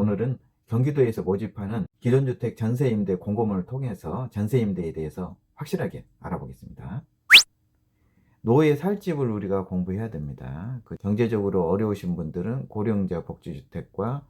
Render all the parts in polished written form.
오늘은 경기도에서 모집하는 기존주택 전세임대 공고문을 통해서 전세임대에 대해서 확실하게 알아보겠습니다. 노후에 살 집을 우리가 공부해야 됩니다. 경제적으로 어려우신 분들은 고령자 복지주택과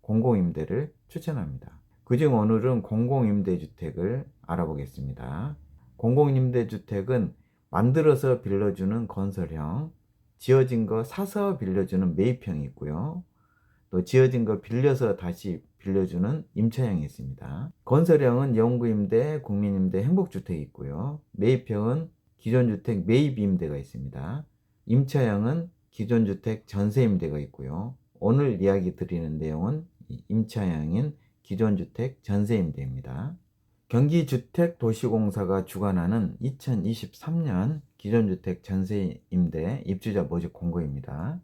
공공임대를 추천합니다. 그중 오늘은 공공임대주택을 알아보겠습니다. 공공임대주택은 만들어서 빌려주는 건설형, 지어진 거 사서 빌려주는 매입형이 있고요. 또 지어진 거 빌려서 다시 빌려주는 임차형이 있습니다. 건설형은 영구임대, 국민임대, 행복주택이 있고요. 매입형은 기존주택 매입임대가 있습니다. 임차형은 기존주택 전세임대가 있고요. 오늘 이야기 드리는 내용은 임차형인 기존주택 전세임대입니다. 경기주택도시공사가 주관하는 2023년 기존주택 전세임대 입주자 모집 공고입니다.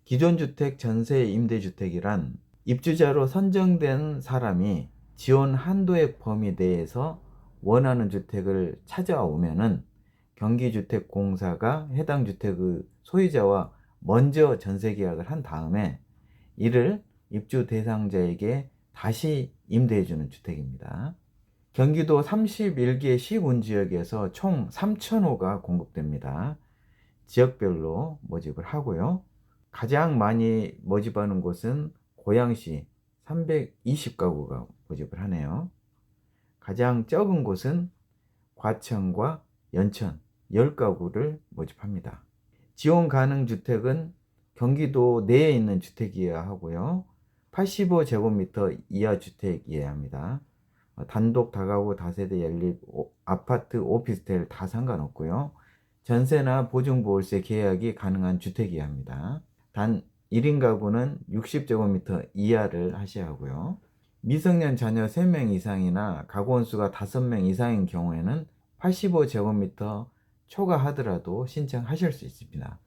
기존주택 전세임대주택이란 입주자로 선정된 사람이 지원 한도액 범위 내에서 원하는 주택을 찾아오면은 경기주택공사가 해당 주택의 소유자와 먼저 전세계약을 한 다음에 이를 입주 대상자에게 다시 임대해주는 주택입니다. 경기도 31개 시군지역에서 총 3,000호가 공급됩니다. 지역별로 모집을 하고요. 가장 많이 모집하는 곳은 고양시 320가구가 모집을 하네요. 가장 적은 곳은 과천과 연천 10가구를 모집합니다. 지원 가능 주택은 경기도 내에 있는 주택이어야 하고요. 85제곱미터 이하 주택이어야 합니다. 단독 다가구 다세대 연립 아파트 오피스텔 다 상관없고요. 전세나 보증보월세 계약이 가능한 주택이어야 합니다. 단 1인 가구는 60제곱미터 이하를 하셔야 하고요. 미성년 자녀 3명 이상이나 가구 원수가 5명 이상인 경우에는 85제곱미터 초과하더라도 신청하실 수 있습니다.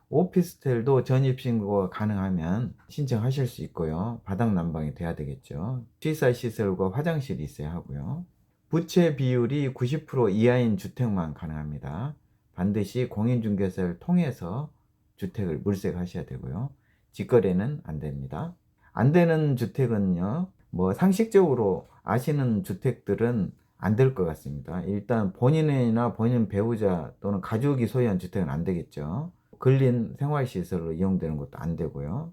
오피스텔도 전입신고가 가능하면 신청하실 수 있고요. 바닥난방이 돼야 되겠죠. 취사시설과 화장실이 있어야 하고요. 부채 비율이 90% 이하인 주택만 가능합니다. 반드시 공인중개사를 통해서 주택을 물색하셔야 되고요. 직거래는 안 됩니다. 안 되는 주택은요, 상식적으로 아시는 주택들은 안 될 것 같습니다. 일단 본인이나 본인 배우자 또는 가족이 소유한 주택은 안 되겠죠. 근린 생활시설로 이용되는 것도 안 되고요.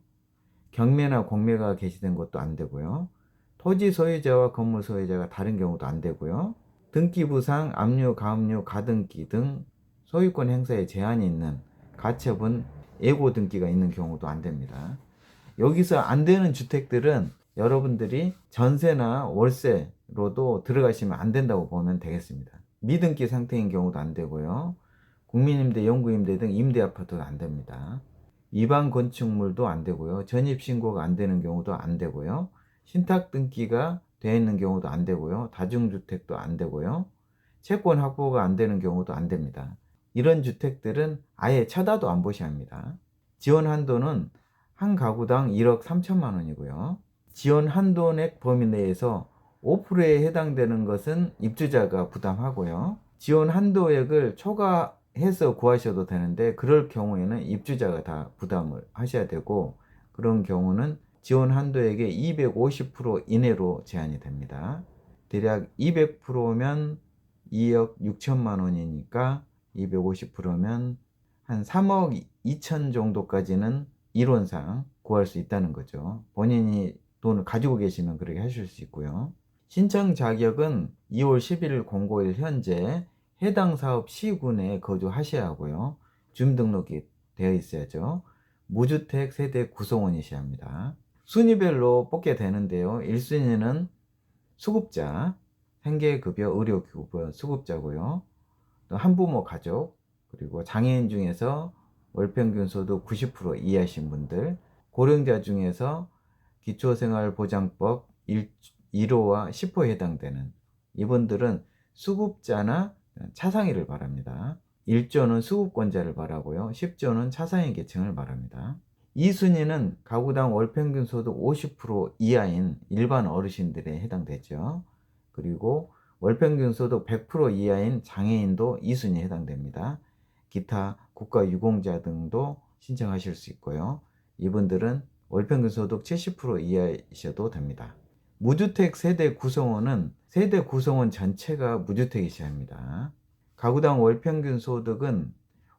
경매나 공매가 개시된 것도 안 되고요. 토지 소유자와 건물 소유자가 다른 경우도 안 되고요. 등기부상, 압류, 가압류, 가등기 등 소유권 행사에 제한이 있는 가처분, 예고 등기가 있는 경우도 안 됩니다. 여기서 안 되는 주택들은 여러분들이 전세나 월세로도 들어가시면 안 된다고 보면 되겠습니다. 미등기 상태인 경우도 안 되고요. 국민임대, 영구임대 등 임대아파트도 안 됩니다. 위반 건축물도 안 되고요. 전입신고가 안 되는 경우도 안 되고요. 신탁 등기가 되어 있는 경우도 안 되고요. 다중주택도 안 되고요. 채권 확보가 안 되는 경우도 안 됩니다. 이런 주택들은 아예 쳐다도 안 보셔야 합니다. 지원 한도는 한 가구당 1억 3천만 원이고요. 지원 한도액 범위 내에서 5%에 해당되는 것은 입주자가 부담하고요. 지원 한도액을 초과해서 구하셔도 되는데 그럴 경우에는 입주자가 다 부담을 하셔야 되고, 그런 경우는 지원 한도액의 250% 이내로 제한이 됩니다. 대략 200%면 2억 6천만 원이니까 250%면 한 3억 2천 정도까지는 이론상 구할 수 있다는 거죠. 본인이 돈을 가지고 계시면 그렇게 하실 수 있고요. 신청 자격은 2월 11일 공고일 현재 해당 사업 시군에 거주하셔야 하고요. 주민등록이 되어 있어야죠. 무주택 세대 구성원이셔야 합니다. 순위별로 뽑게 되는데요. 1순위는 수급자, 생계급여, 의료급여 수급자고요. 또 한부모 가족, 그리고 장애인 중에서 월평균 소득 90% 이하신 분들, 고령자 중에서 기초생활보장법 1호와 10호에 해당되는 이분들은 수급자나 차상위를 말합니다. 1조는 수급권자를 말하고요. 10조는 차상위 계층을 말합니다. 2순위는 가구당 월평균 소득 50% 이하인 일반 어르신들에 해당되죠. 그리고 월평균 소득 100% 이하인 장애인도 2순위에 해당됩니다. 기타 국가유공자 등도 신청하실 수 있고요. 이분들은 월평균 소득 70% 이하이셔도 됩니다. 무주택 세대 구성원은 세대 구성원 전체가 무주택이셔야 합니다. 가구당 월평균 소득은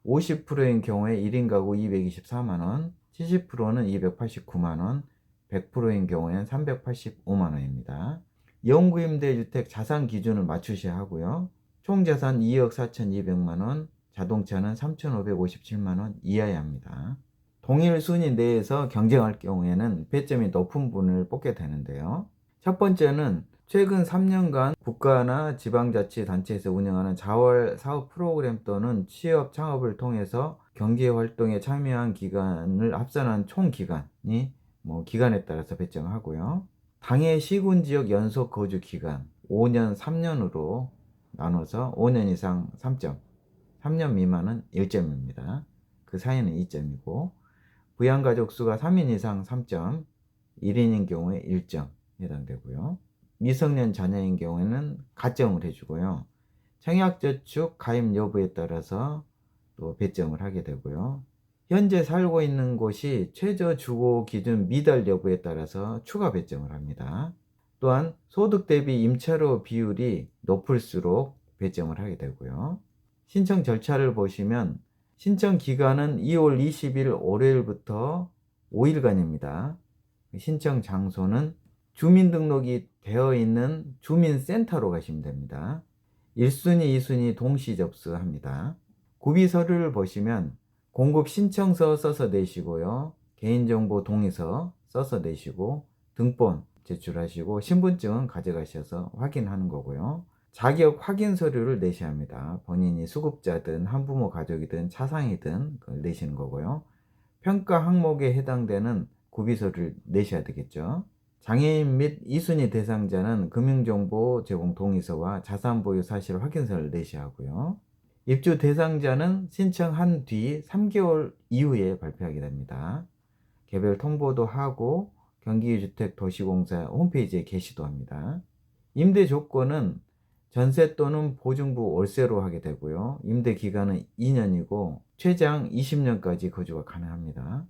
50%인 경우에 1인 가구 224만원, 70%는 289만원, 100%인 경우에는 385만원입니다. 영구임대주택 자산 기준을 맞추셔야 하고요. 총자산 2억 4,200만원, 자동차는 3,557만원 이하여야 합니다. 동일 순위 내에서 경쟁할 경우에는 배점이 높은 분을 뽑게 되는데요. 첫 번째는 최근 3년간 국가나 지방자치단체에서 운영하는 자활 사업 프로그램 또는 취업 창업을 통해서 경제활동에 참여한 기간을 합산한 총 기간이 기간에 따라서 배정하고요. 당해 시군지역 연속 거주 기간 5년, 3년으로 나눠서 5년 이상 3점, 3년 미만은 1점입니다. 그 사이는 2점이고, 부양가족 수가 3인 이상 3점, 1인인 경우에 1점 해당되고요. 미성년 자녀인 경우에는 가점을 해주고요. 청약저축 가입 여부에 따라서 또 배점을 하게 되고요. 현재 살고 있는 곳이 최저 주거 기준 미달 여부에 따라서 추가 배점을 합니다. 또한 소득 대비 임차료 비율이 높을수록 배점을 하게 되고요. 신청 절차를 보시면 신청 기간은 2월 20일 월요일부터 5일간입니다. 신청 장소는 주민등록이 되어 있는 주민센터로 가시면 됩니다. 1순위, 2순위 동시 접수합니다. 구비 서류를 보시면 공급 신청서 써서 내시고요. 개인정보 동의서 써서 내시고 등본 제출하시고 신분증은 가져가셔서 확인하는 거고요. 자격 확인 서류를 내셔야 합니다. 본인이 수급자든 한부모 가족이든 차상이든 그걸 내시는 거고요. 평가 항목에 해당되는 구비 서류를 내셔야 되겠죠. 장애인 및 2순위 대상자는 금융정보 제공 동의서와 자산 보유 사실 확인서를 내셔야 하고요. 입주 대상자는 신청한 뒤 3개월 이후에 발표하게 됩니다. 개별 통보도 하고 경기주택도시공사 홈페이지에 게시도 합니다. 임대 조건은 전세 또는 보증부 월세로 하게 되고요. 임대 기간은 2년이고 최장 20년까지 거주가 가능합니다.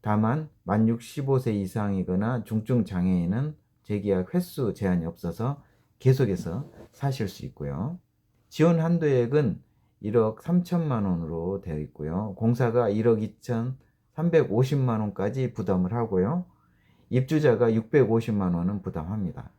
다만 만 65세 이상이거나 중증 장애인은 재계약 횟수 제한이 없어서 계속해서 사실 수 있고요. 지원 한도액은 1억 3천만 원으로 되어 있고요. 공사가 1억 2,350만 원까지 부담을 하고요. 입주자가 650만 원은 부담합니다.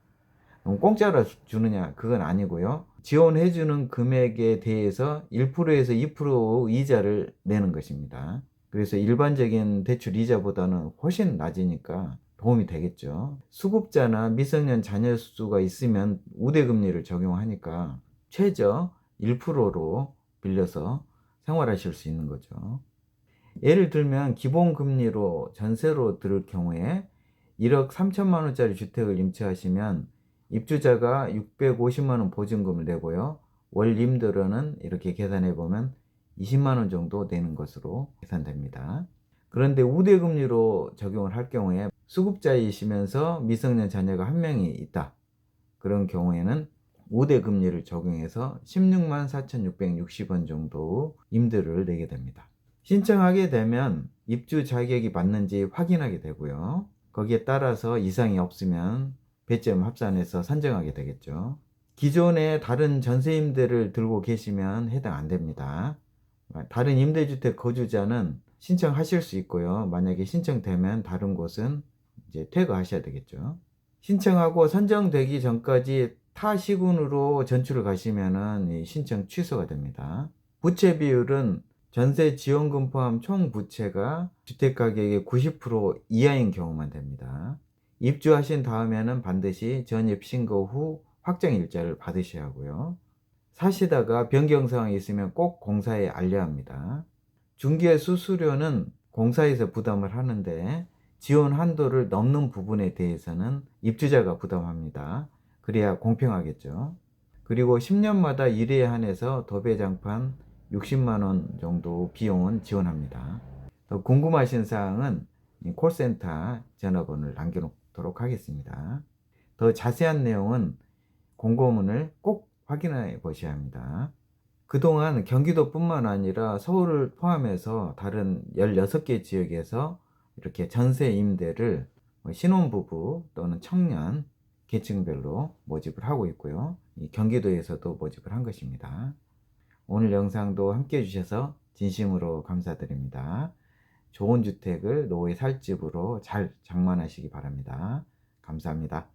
공짜로 주느냐? 그건 아니고요. 지원해주는 금액에 대해서 1%에서 2% 이자를 내는 것입니다. 그래서 일반적인 대출 이자보다는 훨씬 낮으니까 도움이 되겠죠. 수급자나 미성년 자녀 수가 있으면 우대금리를 적용하니까 최저 1%로 빌려서 생활하실 수 있는 거죠. 예를 들면 기본금리로 전세로 들을 경우에 1억 3천만 원짜리 주택을 임차하시면 입주자가 650만 원 보증금을 내고요. 월 임대료는 이렇게 계산해 보면 20만 원 정도 내는 것으로 계산됩니다. 그런데 우대금리로 적용을 할 경우에 수급자이시면서 미성년 자녀가 한 명이 있다. 그런 경우에는 우대금리를 적용해서 16만 4,660원 정도 임대료를 내게 됩니다. 신청하게 되면 입주 자격이 맞는지 확인하게 되고요. 거기에 따라서 이상이 없으면 배점 합산해서 산정하게 되겠죠. 기존에 다른 전세 임대를 들고 계시면 해당 안 됩니다. 다른 임대주택 거주자는 신청하실 수 있고요. 만약에 신청되면 다른 곳은 이제 퇴거하셔야 되겠죠. 신청하고 선정되기 전까지 타 시군으로 전출을 가시면은 신청 취소가 됩니다. 부채 비율은 전세 지원금 포함 총 부채가 주택가격의 90% 이하인 경우만 됩니다. 입주하신 다음에는 반드시 전입 신고 후 확정 일자를 받으셔야 하고요. 사시다가 변경 사항이 있으면 꼭 공사에 알려야 합니다. 중개 수수료는 공사에서 부담을 하는데 지원 한도를 넘는 부분에 대해서는 입주자가 부담합니다. 그래야 공평하겠죠. 그리고 10년마다 1회에 한해서 도배장판 60만 원 정도 비용은 지원합니다. 더 궁금하신 사항은 콜센터 전화번호를 남겨놓도록 하겠습니다. 더 자세한 내용은 공고문을 꼭 확인해 보셔야 합니다. 그동안 경기도뿐만 아니라 서울을 포함해서 다른 16개 지역에서 이렇게 전세 임대를 신혼부부 또는 청년 계층별로 모집을 하고 있고요. 이 경기도에서도 모집을 한 것입니다. 오늘 영상도 함께 해주셔서 진심으로 감사드립니다. 좋은 주택을 노후에 살 집으로 잘 장만하시기 바랍니다. 감사합니다.